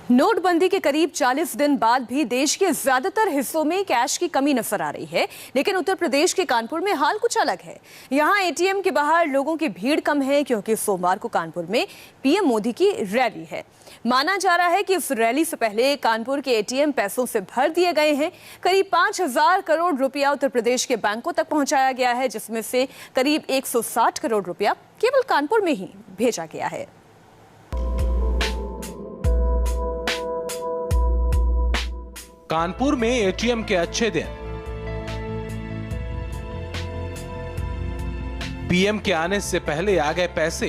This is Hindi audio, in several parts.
नोटबंदी के करीब 40 दिन बाद भी देश के ज्यादातर हिस्सों में कैश की कमी नजर आ रही है, लेकिन उत्तर प्रदेश के कानपुर में हाल कुछ अलग है। यहां एटीएम के बाहर लोगों की भीड़ कम है क्योंकि सोमवार को कानपुर में पीएम मोदी की रैली है। माना जा रहा है कि इस रैली से पहले कानपुर के एटीएम पैसों से भर दिए गए हैं। करीब 5,000 करोड़ रुपया उत्तर प्रदेश के बैंकों तक पहुंचाया गया है, जिसमें से करीब 160 करोड़ रुपया केवल कानपुर में ही भेजा गया है। कानपुर में एटीएम के अच्छे दिन। पीएम के आने से पहले आ गए पैसे।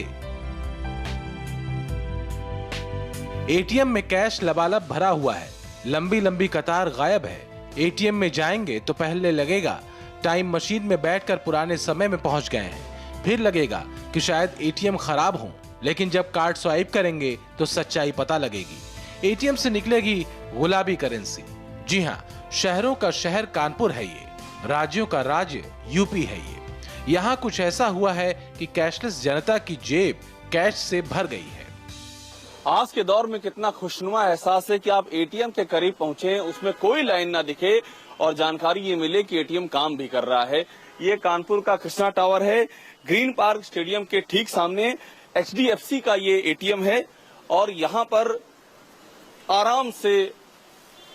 एटीएम में कैश लबालब भरा हुआ है, लंबी लंबी कतार गायब है। एटीएम में जाएंगे तो पहले लगेगा टाइम मशीन में बैठकर पुराने समय में पहुंच गए हैं, फिर लगेगा कि शायद एटीएम खराब हो, लेकिन जब कार्ड स्वाइप करेंगे तो सच्चाई पता लगेगी। एटीएम से निकलेगी गुलाबी करेंसी। जी हाँ, शहरों का शहर कानपुर है ये, राज्यों का राज्य यूपी है ये। यहाँ कुछ ऐसा हुआ है कि कैशलेस जनता की जेब कैश से भर गई है। आज के दौर में कितना खुशनुमा एहसास है कि आप एटीएम के करीब पहुंचे, उसमें कोई लाइन ना दिखे और जानकारी ये मिले कि एटीएम काम भी कर रहा है। ये कानपुर का कृष्णा टावर है, ग्रीन पार्क स्टेडियम के ठीक सामने HDFC का ये एटीएम है और यहाँ पर आराम से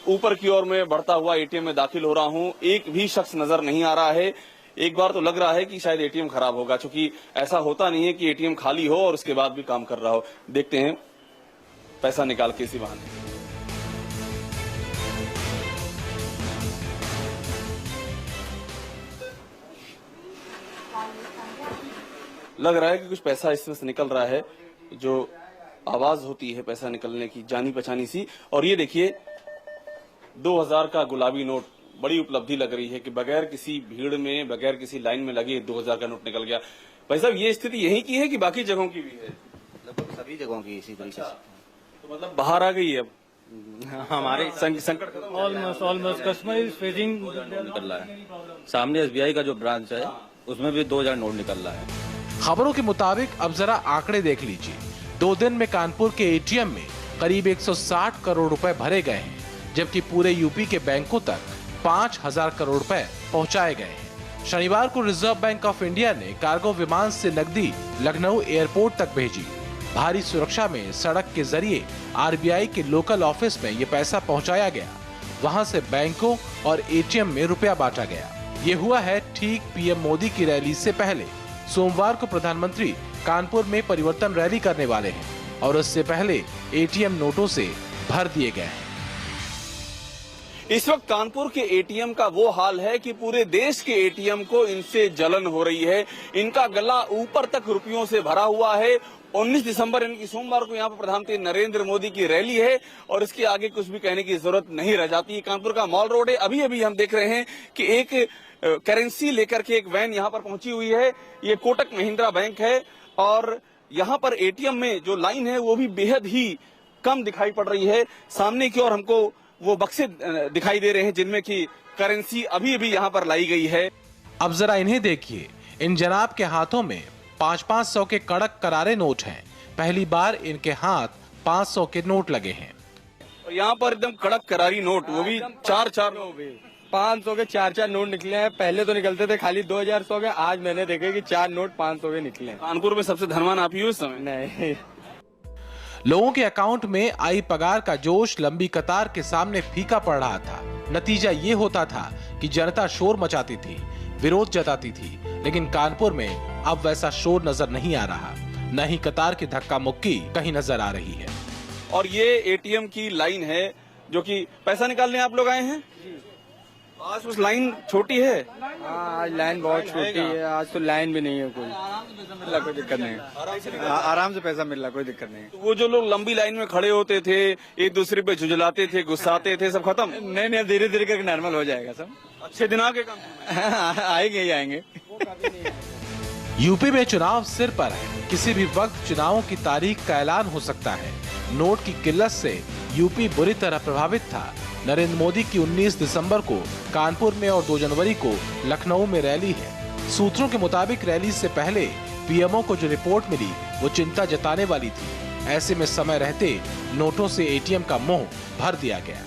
ऊपर की ओर में बढ़ता हुआ एटीएम में दाखिल हो रहा हूं। एक भी शख्स नजर नहीं आ रहा है। एक बार तो लग रहा है कि शायद एटीएम खराब होगा, क्योंकि ऐसा होता नहीं है कि एटीएम खाली हो और उसके बाद भी काम कर रहा हो। देखते हैं पैसा निकाल के इसी बहाने। लग रहा है कि कुछ पैसा इसमें से निकल रहा है, जो आवाज होती है पैसा निकलने की, जानी पहचानी सी। और ये देखिए 2000 का गुलाबी नोट, बड़ी उपलब्धि लग रही है कि बगैर किसी भीड़ में, बगैर किसी लाइन में लगे 2000 का नोट निकल गया। भाई साहब, ये स्थिति यहीं की है कि बाकी जगहों की भी है? लगभग सभी जगहों की इसी तरीके से। तो मतलब बाहर आ गई है अब हमारे संकट ऑलमोस्ट कस्टमर इज फेसिंग निकल रहा है। सामने SBI का जो ब्रांच है उसमें भी 2000 नोट निकल रहा है। खबरों के मुताबिक अब जरा आंकड़े देख लीजिए। 2 दिन में कानपुर के एटीएम में करीब 160 करोड़ रुपए भरे गए हैं, जबकि पूरे यूपी के बैंकों तक 5,000 करोड़ रुपए पहुंचाए गए हैं। शनिवार को रिजर्व बैंक ऑफ इंडिया ने कार्गो विमान से नकदी लखनऊ एयरपोर्ट तक भेजी। भारी सुरक्षा में सड़क के जरिए RBI के लोकल ऑफिस में ये पैसा पहुंचाया गया। वहां से बैंकों और एटीएम में रुपया बांटा गया। ये हुआ है ठीक पीएम मोदी की रैली से पहले। सोमवार को प्रधानमंत्री कानपुर में परिवर्तन रैली करने वाले हैं और उससे पहले एटीएम नोटों से भर दिए गए हैं। इस वक्त कानपुर के एटीएम का वो हाल है कि पूरे देश के एटीएम को इनसे जलन हो रही है। इनका गला ऊपर तक रुपयों से भरा हुआ है। 19 दिसंबर यानी कि सोमवार को यहाँ पर प्रधानमंत्री नरेंद्र मोदी की रैली है और इसके आगे कुछ भी कहने की जरूरत नहीं रह जाती। कानपुर का मॉल रोड है। अभी अभी हम देख रहे हैं कि एक करेंसी लेकर के एक वैन यहाँ पर पहुंची हुई है। ये कोटक महिंद्रा बैंक है और यहाँ पर एटीएम में जो लाइन है वो भी बेहद ही कम दिखाई पड़ रही है। सामने की ओर हमको वो बक्से दिखाई दे रहे हैं जिनमें की करेंसी अभी अभी यहाँ पर लाई गई है। अब जरा इन्हें देखिए। इन जनाब के हाथों में 500-500 के कड़क करारे नोट हैं। पहली बार इनके हाथ 500 के नोट लगे हैं। और यहाँ पर एकदम कड़क करारी नोट, वो भी 4-4 500 के 4-4 नोट निकले हैं। पहले तो निकलते थे खाली 2100 के, आज मैंने देखे कि 4 नोट 500 के निकले हैं। कानपुर में सबसे धनवान आप ही हो इस समय? नहीं, लोगों के अकाउंट में आई पगार का जोश लंबी कतार के सामने फीका पड़ रहा था। नतीजा ये होता था कि जनता शोर मचाती थी, विरोध जताती थी, लेकिन कानपुर में अब वैसा शोर नजर नहीं आ रहा, न ही कतार की धक्का मुक्की कहीं नजर आ रही है। और ये एटीएम की लाइन है जो कि पैसा निकालने आप लोग आए हैं। आज उस लाइन छोटी है। आज लाइन बहुत छोटी है। आज तो लाइन भी नहीं है, कोई दिक्कत नहीं है। आराम से पैसा मिल रहा, कोई दिक्कत नहीं है। तो वो जो लोग लंबी लाइन में खड़े होते थे, एक दूसरे पे झुंझलाते थे, गुस्साते थे, सब खत्म? नहीं, धीरे धीरे करके नॉर्मल हो जाएगा सब। अच्छे दिन आगे काम आएंगे ही आएंगे। यूपी में चुनाव सिर पर है। किसी भी वक्त चुनावों की तारीख का ऐलान हो सकता है। नोट की किल्लत से यूपी बुरी तरह प्रभावित था। नरेंद्र मोदी की 19 दिसंबर को कानपुर में और 2 जनवरी को लखनऊ में रैली है। सूत्रों के मुताबिक रैली से पहले पीएमओ को जो रिपोर्ट मिली वो चिंता जताने वाली थी। ऐसे में समय रहते नोटों से एटीएम का मुंह भर दिया गया।